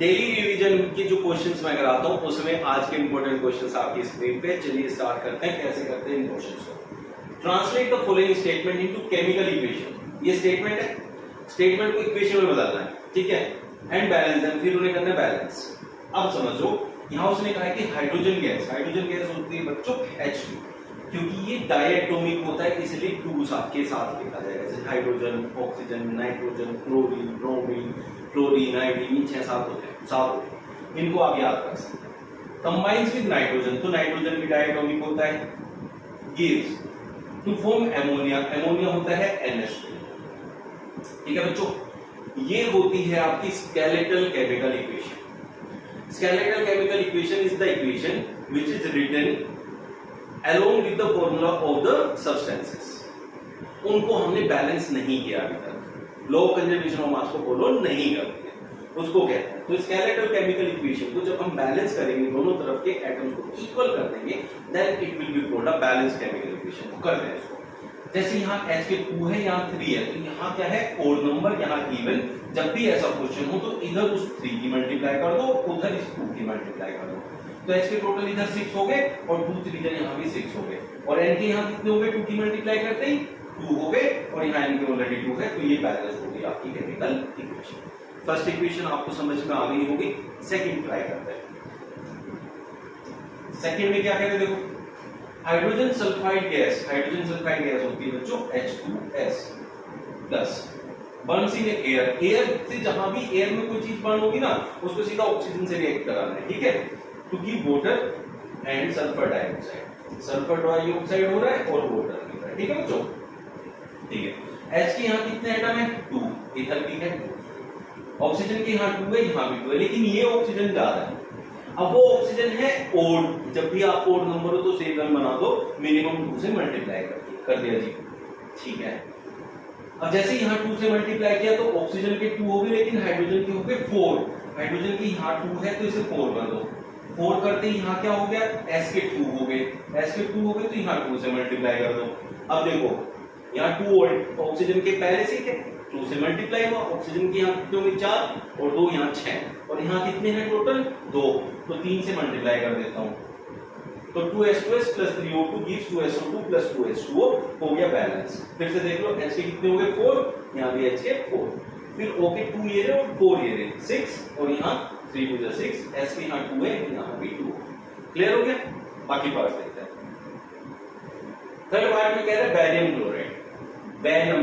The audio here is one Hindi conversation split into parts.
डेली रिवीजन के जो क्वेश्चंस मैं कराता हूं उसमें आज के इंपॉर्टेंट क्वेश्चंस आपकी स्क्रीन पे। चलिए स्टार्ट करते हैं, कैसे करते हैं इन क्वेश्चंस को। Translate the following statement into chemical equation. ये स्टेटमेंट है, स्टेटमेंट को इक्वेशन में बदलना है, ठीक है, एंड बैलेंस देम, फिर उन्हें करना है बैलेंस। अब समझो, यहां उसने कहा है कि हाइड्रोजन गैस होती है बच्चों H2, क्योंकि ये डायटोमिक होता है इसलिए 2 के साथ लिखा जाएगा। जैसे hydrogen, oxygen, nitrogen, chlorine, bromine, fluorine, iodine, 6-7 होते हैं, 7 होते हैं, इनको आप याद रख सकते हैं। कंबाइंस विद नाइट्रोजन, तो नाइट्रोजन भी डायटोमिक होता है, gives to form ammonia, ammonia होता है NH2, ठीक है बच्चों। ये होती है आपकी skeletal chemical equation. Skeletal chemical equation is the equation which is written along with the formula of the substances. उनको हमने बैलेंस नहीं किया अभी तक, law of conservation of mass को फॉलो नहीं करते हैं, उसको कहते हैं। तो स्केलेटल केमिकल इक्वेशन को जब हम बैलेंस करेंगे, दोनों तरफ के एटम्स को इक्वल कर देंगे, then it will be called a balance chemical equation. कर रहे हैं इसको। जैसे यहाँ H के 2 है, यहाँ 3 है, तो यहाँ क्या है ओड नंबर, यहाँ इवन। जब भी ऐसा क्वेश्चन हो तो इधर उस 3 की मल्टीप्लाई कर दो, उधर इस 2 की मल्टीप्लाई कर दो। तो H के टोटल इधर 6 हो गए और 2 3 यहाँ भी 6 हो गए, और N के यहाँ कितने हो गए, 2 की मल्टीप्लाई करते ही 2 हो गए, और यहाँ N के ऑलरेडी 2 है, तो ये बैलेंस हो गई आपकी केमिकल इक्वेशन। फर्स्ट इक्वेशन आपको समझ में आ गई होगी। सेकंड ट्राई करते हैं। सेकंड में क्या कहते हैं, देखो, हाइड्रोजन सल्फाइड गैस होती है बच्चों H2S plus, Burns in air. Air से जहां भी एयर में कोई चीज बर्न होगी ना, उसको सीधा ऑक्सीजन से रिएक्ट कराना है, ठीक है, to give water and sulphur dioxide. Sulphur dioxide हो रहा है और वाटर निकल रहा है, ठीक है बच्चों, ठीक है। H के यहाँ कितने एटम है, 2, इथर भी है 2, ऑक्सीजन के यहाँ 2 है, यहाँ भी 2 है, लेकिन ये ऑक्सीजन ज्यादा है। अब वो ऑक्सीजन है ओड, जब भी आप ओड नंबर हो तो सेम वन बना दो, मिनिमम 2 से मल्टीप्लाई कर दिया जी, ठीक है। अब जैसे यहाँ 2 से मल्टीप्लाई किया तो ऑक्सीजन के 2 हो गए, लेकिन हाइड्रोजन के हो गए 4। हाइड्रोजन के यहाँ 2 है तो इसे 4 कर दो, 4 करते ही यहाँ क्या हो गया, S के 2 हो गए, S के 2 हो गए तो यहाँ 2 से मल्टीप्लाई कर दो। अब देखो यहाँ 2 ऑक्सीजन के पहले से थे, 2 से मल्टीप्लाई हुआ, ऑक्सीजन के यहाँ कितने होंगे 4 और 2 यहाँ 6, और यहाँ कितने हैं टोटल 2, तो 3 से मल्टीप्लाई कर देता हूँ, तो 2H2S plus 3O2 gives 2SO2 plus 2H2O हो गया बैलेंस। फिर से देख लो, H के कितने हो गए 4, यहाँ भी H के 4, फिर O के 2 ये रहे और 4 ये रहे 6, और यहाँ 3 2 6, S के यहाँ 2 है, यहाँ भी 2। क्लियर हो गया? बाकी पार्ट देखते हैं। थर्ड पार्ट में कह रहा है बैरियम क्लोराइड, बैरियम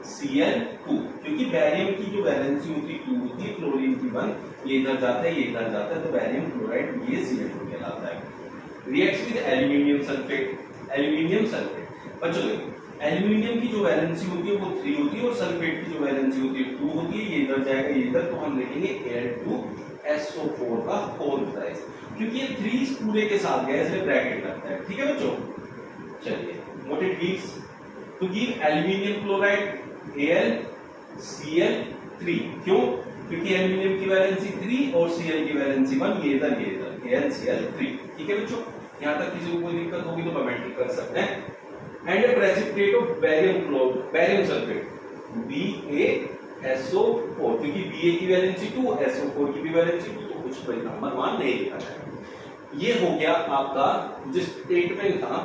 BaCl2, क्योंकि बैरियम की जो वैलेंसी होती है 2 होती है, क्लोरीन की 1, ये इधर जाता है, ये इधर जाता है, तो बैरियम क्लोराइड BaCl2 कहलाता है। Reacts with aluminium sulphate. बच्चों देखो, एल्यूमिनियम की जो वैलेंसी होती है वो 3 होती है, और सल्फेट की जो वैलेंसी होती है 2 होती है, ये इधर जाएगा, ये इधर, तो हम लिखेंगे Al2SO4 का होल साइज, क्योंकि ये 3 इस पूरे के साथ गया इसलिए ब्रैकेट लगता है, ठीक है बच्चों। चलिए, what it gives, to give aluminium chloride AlCl3, क्यों, क्योंकि एल्यूमिनियम की वैलेंसी 3 और Cl की वैलेंसी 1, ये इधर AlCl3, ठीक है बच्चों। यहां तक किसी को कोई दिक्कत होगी तो कमेंट कर सकते हैं। And A precipitate of barium sulphate BaSO4, क्योंकि Ba की वैलेंसी 2, SO4 की भी वैलेंसी 2, तो कुछ नंबर मान नहीं लिखा जाएगा। ये हो गया आपका जो स्टेटमेंट था,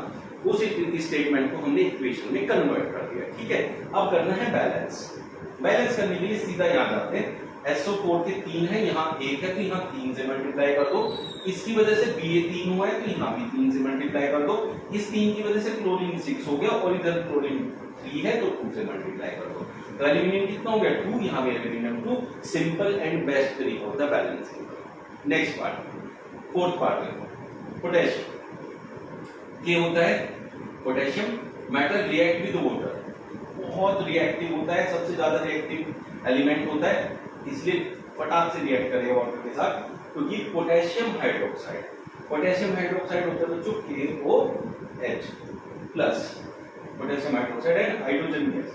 उस स्टेटमेंट को हमने इक्वेशन में कन्वर्ट कर दिया, ठीक है। अब करना है बैलेंस। बैलेंस करने के लिए सीधा यहां जाते हैं, SO4 के 3 है, यहाँ 1 है, तो यहाँ 3 से मल्टीप्लाई कर दो, इसकी वजह से Ba 3 हुआ है तो यहाँ भी 3 से मल्टीप्लाई कर दो, इस 3 की वजह से क्लोरीन 6 हो गया, और इधर क्लोरीन 3 है तो 2 से मल्टीप्लाई कर दो, तो एल्यूमिनियम कितना हो गया 2, यहाँ भी एल्यूमिनियम 2। सिंपल एंड बेस्ट तरीका होता है balancing. Next part, fourth part में पोटेशियम। क्या होता है potassium, metal react with water, बहुत रिएक्टिव होता है, सबसे ज्यादा रिएक्टिव एलिमेंट होता है, इसलिए फटाक से रिएक्ट करेगा वाटर के साथ, क्योंकि पोटेशियम हाइड्रोक्साइड होता है बच्चों KOH plus potassium hydroxide and hydrogen gas,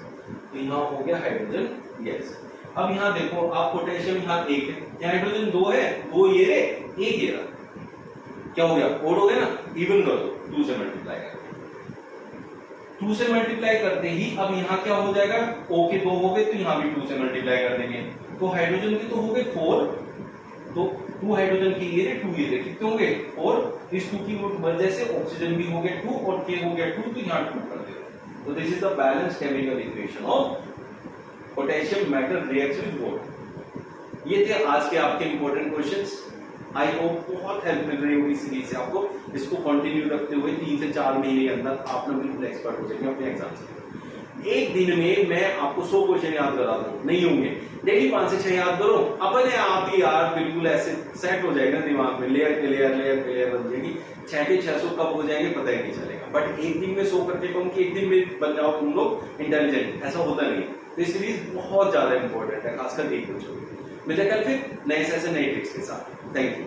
तो यहाँ हो गया हाइड्रोजन गैस। अब यहाँ देखो, आप पोटेशियम यहाँ 1 है, यहाँ हाइड्रोजन 2 है, 2 ये रहे, 1 ये रहा, क्या हो गया ओड हो गया ना, इवन कर दो, 2 से मल्टीप्लाई कर, 2 से मल्टीप्लाई करते ही अब यहाँ क्या हो जाएगा, O के 2 हो गए तो यहाँ भी 2 से मल्टीप्लाई कर देंगे, तो हाइड्रोजन के तो हो गए 4 तो 2 हाइड्रोजन की ये 2 ये कितने होंगे 4, इस 2 की वजह से ऑक्सीजन भी हो गया 2 और K हो गया 2, तो यहाँ 2 कर दे। तो this is the balance chemical equation of potassium metal reacts with water. ये थे आज के आपके इंपॉर्टेंट क्वेश्चंस। आई होप बहुत हेल्प मिल रही होगी सीरीज से आपको। इसको कंटिन्यू रखते हुए 3 से 4 महीने के अंदर आप लोग बिल्कुल एक्सपर्ट हो जाएंगे अपने एग्जाम से। एक दिन में मैं आपको 100 क्वेश्चन याद करा दूं, नहीं होंगे, डेली 5 से 6 याद करो, अपने आप ही यार बिल्कुल ऐसे सेट हो जाएगा दिमाग में, लेयर पे लेयर बन जाएगी। 6 के 600 कब हो जाएंगे पता ही नहीं चलेगा। बट एक दिन में 100 करके कहूँ कि एक दिन में बन जाओ तुम लोग इंटेलिजेंट, ऐसा होता नहीं। तो ये सीरीज बहुत ज्यादा इंपॉर्टेंट है, खासकर एक बच्चों में। मिलते कल फिर नए सेशन नए ट्रिक्स के साथ। Thank you.